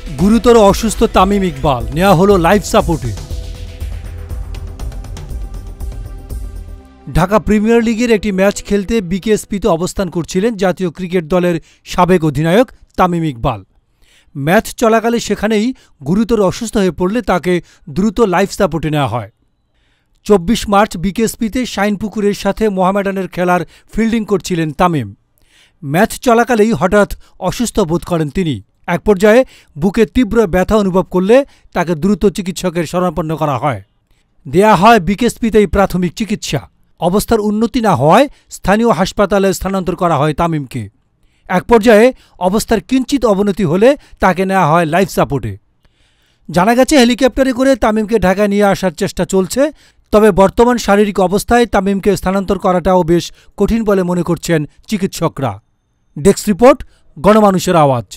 গুরুতর অসুস্থ তামিম ইকবাল, নেওয়া হলো লাইফ সাপোর্টে। ঢাকা প্রিমিয়ার লিগের একটি ম্যাচ খেলতে বিকেএসপিতে অবস্থান করছিলেন জাতীয় ক্রিকেট দলের সাবেক অধিনায়ক তামিম ইকবাল। ম্যাচ চলাকালে সেখানেই গুরুতর অসুস্থ হয়ে পড়লে তাকে দ্রুত লাইফ সাপোর্টে নেওয়া হয়। 24 মার্চ বিকেএসপিতে শাইনপুকুরের সাথে মোহামেডানের খেলার ফিল্ডিং করছিলেন তামিম। ম্যাচ চলাকালেই হঠাৎ অসুস্থ বোধ করেন তিনি। এক পর্যায়ে বুকে তীব্র ব্যথা অনুভব করলে তাকে দ্রুত চিকিৎসকের শরণাপন্ন করা হয়। দেয়া হয় বিকেএসপিতেই প্রাথমিক চিকিৎসা। অবস্থার উন্নতি না হওয়ায় স্থানীয় হাসপাতালে স্থানান্তর করা হয় তামিমকে। এক পর্যায়ে অবস্থার কিঞ্চিত অবনতি হলে তাকে নেওয়া হয় লাইফ সাপোর্টে। জানা গেছে হেলিকপ্টারে করে তামিমকে ঢাকায় নিয়ে আসার চেষ্টা চলছে, তবে বর্তমান শারীরিক অবস্থায় তামিমকে স্থানান্তর করাটাও বেশ কঠিন বলে মনে করছেন চিকিৎসকরা। ডেস্ক রিপোর্ট, গণমানুষের আওয়াজ।